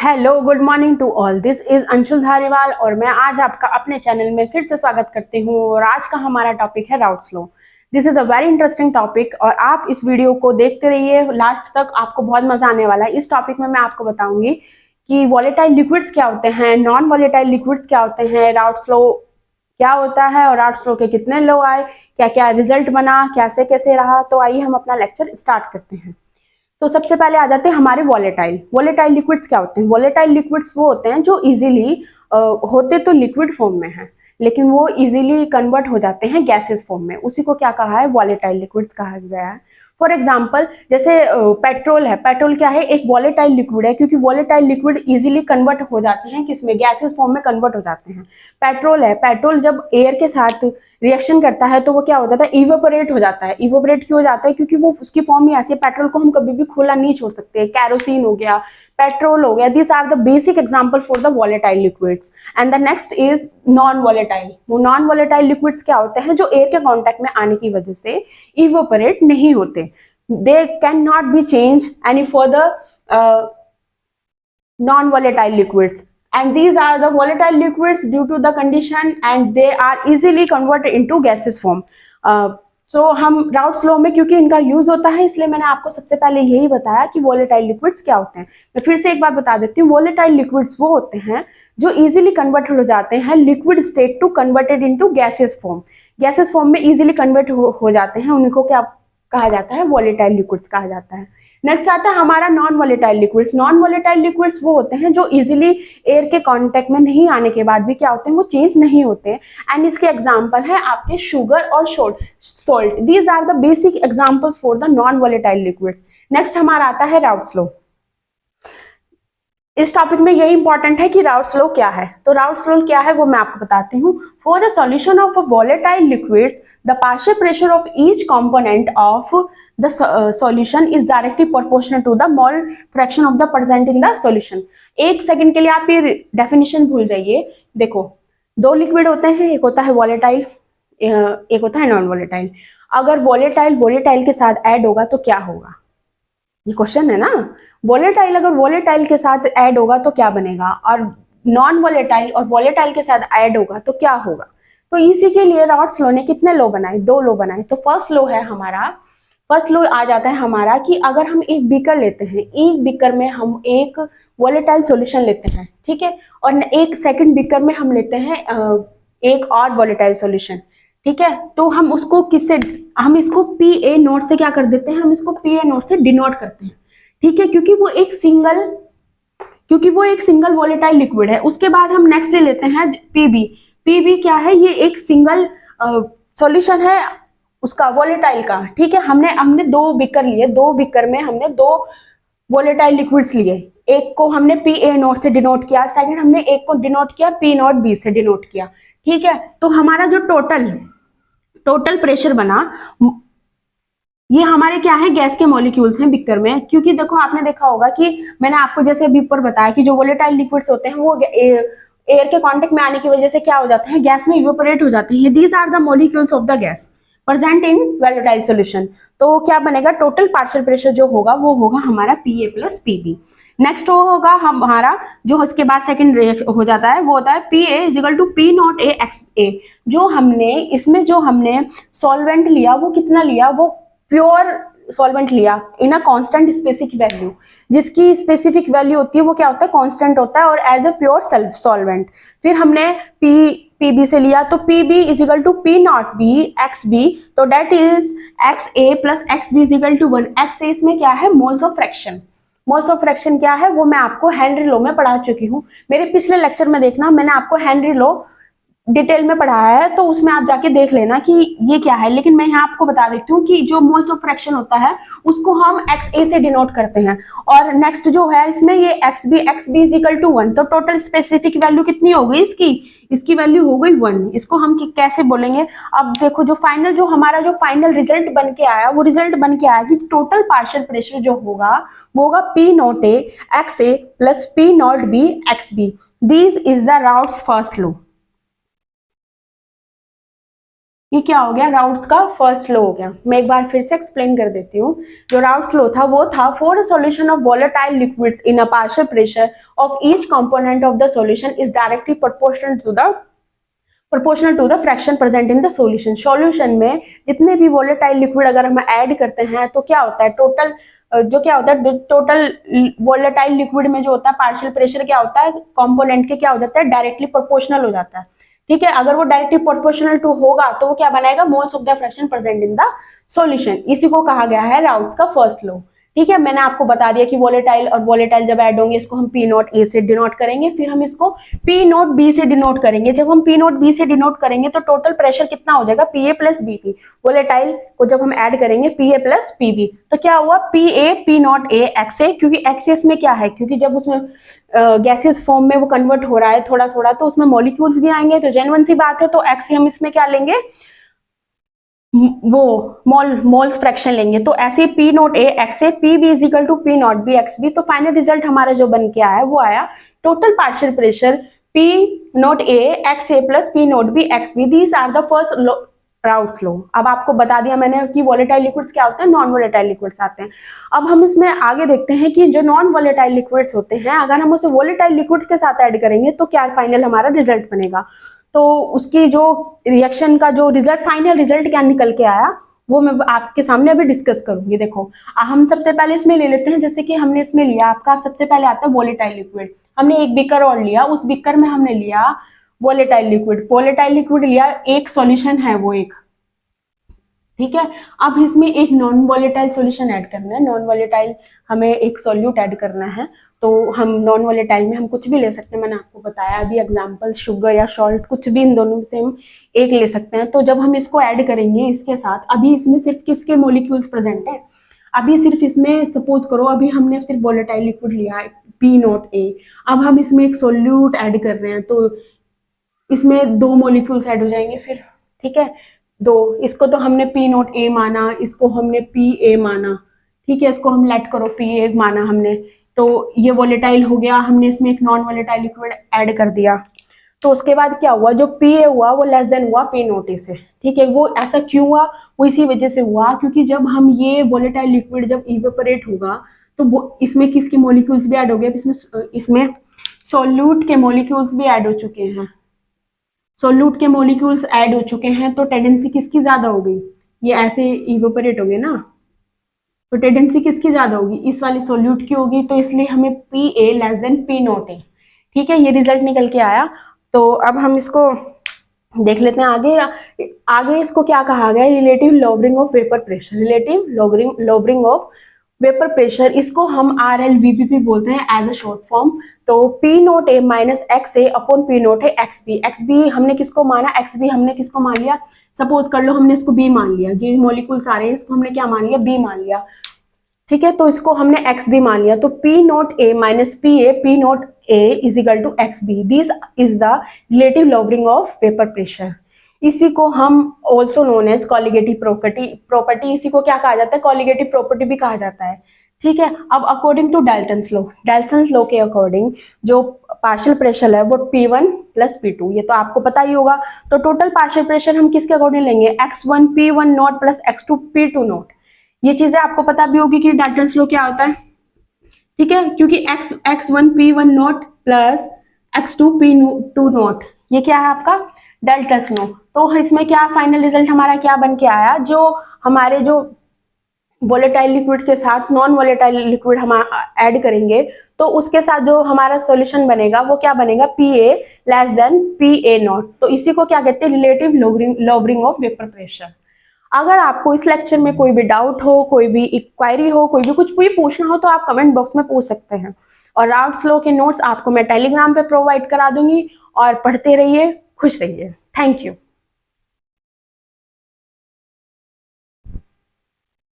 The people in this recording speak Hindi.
Hello, good morning to all. This is Anshul Dhariwal और मैं आज आपका अपने चैनल में फिर से स्वागत करती हूँ। और आज का हमारा टॉपिक है routes law. This is a very interesting topic और आप इस वीडियो को देखते रहिए लास्ट तक, आपको बहुत मजा आने वाला है। इस टॉपिक में मैं आपको बताऊंगी कि वॉलेटाइल लिक्विड्स क्या होते हैं, नॉन वॉलेटाइल लिक्विड्स क्या होते हैं, राउट्स लॉ क्या होता है और राउट्स लॉ के कितने लॉ आए, क्या क्या रिजल्ट बना, कैसे कैसे रहा। तो आइए हम अपना लेक्चर स्टार्ट करते हैं। तो सबसे पहले आ जाते हैं हमारे वॉलेटाइल लिक्विड्स क्या होते हैं। वॉलेटाइल लिक्विड्स वो होते हैं जो इजीली होते तो लिक्विड फॉर्म में हैं, लेकिन वो इजीली कन्वर्ट हो जाते हैं गैसेस फॉर्म में। उसी को क्या कहा है, वॉलेटाइल लिक्विड्स कहा गया है। फॉर एग्जाम्पल जैसे पेट्रोल है। पेट्रोल क्या है, एक वॉलेटाइल लिक्विड है, क्योंकि वॉलेटाइल लिक्विड इजीली कन्वर्ट हो जाते हैं किसमें, गैसेस फॉर्म में कन्वर्ट हो जाते हैं। पेट्रोल है, पेट्रोल जब एयर के साथ रिएक्शन करता है तो वो क्या हो जाता है, इवेपोरेट हो जाता है। इवेपोरेट क्यों हो जाता है, क्योंकि वो उसकी फॉर्म ही ऐसी है। पेट्रोल को हम कभी भी खुला नहीं छोड़ सकते। कैरोसिन हो गया, पेट्रोल हो गया, this are the basic example for the volatile liquids. And the next is non volatile. वो नॉन वॉलेटाइल लिक्विड्स क्या होते हैं, जो एयर के कांटेक्ट में आने की वजह से इवेपोरेट नहीं होते। They can not be change any further non-volatile liquids, and these are the volatile liquids due to the condition and they are easily converted into gaseous form. So हम राउट्स लॉ में क्योंकि इनका यूज होता है, इसलिए मैंने आपको सबसे पहले यही बताया कि वॉलेटाइल लिक्विड्स क्या होते हैं। मैं फिर से एक बार बता देती हूँ, वॉलेटाइल लिक्विड्स वो होते हैं जो इजीली कन्वर्ट हो जाते हैं liquid state to converted into gases form. Gases form में इजीली कन्वर्ट हो जाते हैं, उनको क्या कहा जाता है, वॉलेटाइल लिक्विड्स कहा जाता है। नेक्स्ट आता है हमारा non volatile liquids. Non volatile liquids वो होते हैं जो इजीली एयर के कांटेक्ट में नहीं आने के बाद भी क्या होते हैं, वो चेंज नहीं होते। एंड इसके एग्जांपल है आपके शुगर और salt. These are the basic examples for the non volatile liquids. Next हमारा आता है राउट्स लॉ। इस टॉपिक में यही इंपॉर्टेंट है कि राउट्स लॉ क्या है। तो राउट्स लॉ क्या है वो मैं आपको बताती हूँ। For the solution of a volatile liquids the partial pressure of each component of the solution is directly proportional to the mole fraction of the present in the solution. एक सेकंड के लिए आप ये डेफिनेशन भूल जाइए। देखो, दो लिक्विड होते हैं, एक होता है वॉलेटाइल, एक होता है नॉन वॉलेटाइल। अगर वॉलेटाइल के साथ ऐड होगा तो क्या होगा, ये क्वेश्चन है ना। वॉलेटाइल अगर वॉलेटाइल के साथ ऐड होगा तो क्या बनेगा, और नॉन वॉलेटाइल और वॉलेटाइल के साथ ऐड होगा तो क्या होगा। तो इसी के लिए राउट्स लॉ ने कितने लॉ बनाए, दो लॉ बनाए। तो फर्स्ट लॉ है हमारा, फर्स्ट लॉ आ जाता है हमारा कि अगर हम एक बीकर लेते हैं, एक बीकर में हम एक वॉलेटाइल सॉल्यूशन लेते हैं, ठीक है, और एक सेकंड बीकर में हम लेते हैं एक और वॉलेटाइल सॉल्यूशन, ठीक है। तो हम उसको किससे, हम इसको पी ए नोट से क्या कर देते हैं, हम इसको पी ए नोट से डिनोट करते हैं, ठीक है, क्योंकि वो एक सिंगल वॉलेटाइल लिक्विड है। उसके बाद हम नेक्स्ट ले लेते हैं पीबी। पीबी क्या है, ये एक सिंगल सॉल्यूशन है उसका, वॉलेटाइल का, ठीक है। हमने दो बीकर लिए, दो बीकर में हमने दो वॉलेटाइल लिक्विड्स लिए। एक को हमने पी ए नोट से डिनोट किया, सेकंड हमने एक को डिनोट किया पी नोट बी से डिनोट किया, ठीक है। तो हमारा जो टोटल प्रेशर बना, ये हमारे क्या है, गैस के मॉलिक्यूल्स हैं बिकर में। क्योंकि देखो, आपने देखा होगा कि मैंने आपको जैसे अभी ऊपर बताया कि जो वोलेटाइल लिक्विड्स होते हैं वो एयर के कांटेक्ट में आने की वजह से क्या हो जाते हैं, गैस में इवेपोरेट हो जाते हैं। These are the molecules of the gas present in volatile solution. तो क्या बनेगा, टोटल पार्शियल प्रेशर जो होगा वो होगा हमारा P A plus PB. Next वो होगा हमारा, जो उसके बाद सेकंड हो जाता है वो होता है P A is equal to P not A x A. जो हमने सॉल्वेंट लिया वो कितना लिया, वो प्योर सॉल्वेंट लिया इन अ कांस्टेंट स्पेसिफिक वैल्यू। जिसकी स्पेसिफिक वैल्यू होती है वो क्या होता है, कांस्टेंट होता है और एज अ प्योर सॉल्वेंट। फिर हमने पीबी से लिया, तो PB is equal to P not B x B, तो that is X A plus X B is equal to 1। X A इसमें क्या है, moles of fraction. Moles of fraction क्या है वो मैं आपको हेनरी लॉ में पढ़ा चुकी हूँ। मेरे पिछले लेक्चर में देखना, मैंने आपको हेनरी लॉ डिटेल में पढ़ाया है, तो उसमें आप जाके देख लेना कि ये क्या है। लेकिन मैं यहाँ आपको बता देती हूँ कि जो मोल्स ऑफ फ्रैक्शन होता है उसको हम एक्स ए से डिनोट करते हैं। और नेक्स्ट जो है इसमें ये x B is equal to 1। तो टोटल स्पेसिफिक वैल्यू कितनी हो गई इसकी वैल्यू हो गई 1। इसको हम कैसे बोलेंगे, अब देखो, जो हमारा फाइनल रिजल्ट बन के आया, वो रिजल्ट बन के आया कि टोटल पार्शियल प्रेशर जो होगा वो होगा P not A x A plus P not B x B. This is the Raoult's first law. ये क्या हो गया, राउट्स का फर्स्ट लॉ हो गया। मैं एक बार फिर से एक्सप्लेन कर देती हूँ। जो राउट्स लॉ था वो था, for a solution of volatile liquids in a partial pressure of each component of the solution is directly proportional to the fraction present in the solution. Solution में जितने भी वोलेटाइल लिक्विड अगर हम ऐड करते हैं तो क्या होता है, टोटल वोलेटाइल लिक्विड में जो होता है पार्शियल प्रेशर क्या होता है, कंपोनेंट के क्या हो जाता है, डायरेक्टली प्रोपोर्शनल हो जाता है। ठीक है, अगर वो डायरेक्टली प्रोपोर्शनल टू होगा तो वो क्या बनाएगा, moles of the fraction present in the solution. इसी को कहा गया है राउट्स का फर्स्ट लॉ। ठीक है, मैंने आपको बता दिया कि वोलेटाइल और वोलेटाइल जब ऐड होंगे इसको हम पी नॉट ए से डिनोट करेंगे, फिर हम इसको पी नॉट बी से डिनोट करेंगे। जब हम पी नॉट बी से डिनोट करेंगे तो टोटल प्रेशर कितना हो जाएगा, P A plus B P. Volatile को जब हम ऐड करेंगे P A plus P B, तो क्या हुआ, P A P not A x A, क्योंकि एक्सेस में क्या है, क्योंकि जब उसमें गैसेस फॉर्म में वो कन्वर्ट हो रहा है थोड़ा थोड़ा, तो उसमें मॉलिक्यूल्स भी आएंगे, तो जेन्युइन सी बात है। तो एक्स हम इसमें क्या लेंगे, वो मोल्स फ्रैक्शन लेंगे। तो ऐसे P not A x A, P B is equal to P not B x B. तो फाइनल रिजल्ट हमारा जो बन के आया वो आया total partial pressure P not A x A plus P not B x B. These are the first Raoult's law. अब आपको बता दिया मैंने कि वोलेटाइल लिक्विड्स क्या होते हैं, नॉन वोलेटाइल लिक्विड्स आते हैं। अब हम इसमें आगे देखते हैं कि जो नॉन वोलेटाइल लिक्विड्स होते हैं, अगर हम उसे वोलेटाइल लिक्विड्स के साथ ऐड करेंगे तो क्या फाइनल हमारा रिजल्ट बनेगा। तो उसकी जो रिएक्शन का जो रिजल्ट, फाइनल रिजल्ट क्या निकल के आया, वो मैं आपके सामने अभी डिस्कस करूंगी। देखो, हम सबसे पहले इसमें ले लेते हैं, जैसे कि हमने इसमें लिया, आपका सबसे पहले आता है वोलेटाइल लिक्विड। हमने एक बीकर और लिया, उस बीकर में हमने लिया वोलेटाइल लिक्विड। वोलेटाइल लिक्विड लिया, एक सॉल्यूशन है वो एक, ठीक है। अब इसमें एक नॉन वोलेटाइल सॉल्यूशन ऐड करना है, नॉन वोलेटाइल हमें एक सॉल्यूट ऐड करना है। तो हम नॉन वोलेटाइल में हम कुछ भी ले सकते हैं, मैंने आपको बताया अभी एग्जांपल, शुगर या सॉल्ट, कुछ भी इन दोनों में से हम एक ले सकते हैं। तो जब हम इसको ऐड करेंगे इसके साथ, अभी इसमें सिर्फ किसके मॉलिक्यूल्स प्रेजेंट है, अभी सिर्फ इसमें सपोज करो अभी हमने सिर्फ वोलेटाइल लिक्विड लिया है पी नॉट ए, अब हम इसमें एक सॉल्यूट ऐड कर रहे हैं, तो इसमें दो मॉलिक्यूल्स ऐड हो जाएंगे फिर, ठीक है, दो। इसको तो हमने पी नॉट ए माना, इसको हमने पी ए माना, ठीक है, इसको हम लेट करो पी ए माना हमने, तो ये वोलेटाइल हो गया। हमने इसमें एक नॉन वोलेटाइल लिक्विड ऐड कर दिया, तो उसके बाद क्या हुआ, जो पी ए हुआ वो लेस देन हुआ पी नॉट ए से, ठीक है। वो ऐसा क्यों हुआ, वो इसी वजह से हुआ क्योंकि जब हम ये वोलेटाइल लिक्विड जब इवेपोरेट होगा तो वो इसमें किसके मॉलिक्यूल्स भी ऐड हो गए, इसमें सॉल्यूट के मॉलिक्यूल्स भी ऐड हो चुके हैं, सॉल्यूट के मॉलिक्यूल्स ऐड हो चुके हैं। तो टेंडेंसी किसकी ज्यादा हो गई, ये ऐसे इवेपोरेट हो गए ना, तो टेंडेंसी किसकी ज्यादा होगी, इस वाली सॉल्यूट की होगी। तो इसलिए हमें P A less than P not a, ठीक है, ये रिजल्ट निकल के आया। तो अब हम इसको देख लेते हैं आगे। आगे इसको क्या कहा गया, relative lowering of vapour pressure, relative lowering of vapour pressure, इसको हम RLVPP बोलते हैं एज अ शॉर्ट फॉर्म। तो P not A minus x A upon P not A x B. X B हमने किसको माना, एक्स बी हमने किसको मान लिया, सपोज कर लो हमने इसको बी मान लिया, जो मॉलिक्यूल्स आ रहे हैं इसको हमने क्या मान लिया, बी मान लिया, ठीक है। तो इसको हमने एक्स बी मान लिया, तो P not A minus P not A is equal to x B. This is the relative lowering of vapour pressure. इसी को हम also known as colligative property, इसी को क्या कहा जाता है, कॉलिगेटिव प्रॉपर्टी भी कहा जाता है, ठीक है। अब अकॉर्डिंग टू डाल्टन्स लॉ के अकॉर्डिंग जो पार्शियल प्रेशर है वो P1 प्लस P2, ये तो आपको पता ही होगा। तो टोटल पार्शियल प्रेशर हम किसके अकॉर्डिंग लेंगे, x1 P1 not plus x2 P2 not. ये चीजें आपको पता भी होगी कि डाल्टन्स लॉ क्या होता है, ठीक है, क्योंकि x1 P1 not plus x2 P2 not, ये क्या है आपका डाल्टन्स लॉ। तो इसमें क्या फाइनल रिजल्ट हमारा क्या बन के आया, जो हमारे जो वोलेटाइल लिक्विड के साथ नॉन वोलेटाइल लिक्विड हम ऐड करेंगे तो उसके साथ जो हमारा सॉल्यूशन बनेगा वो क्या बनेगा, P A less than P A not. तो इसी को क्या कहते हैं, relative lowering of vapour pressure. अगर आपको इस लेक्चर में कोई भी डाउट हो, कोई भी इंक्वायरी हो, कोई भी कुछ भी पूछना हो तो आप कमेंट बॉक्स में पूछ सकते हैं। और राउट्स लॉ के नोट्स आपको मैं टेलीग्राम पे प्रोवाइड करा दूंगी। और पढ़ते रहिए, खुश रहिए। Thank you.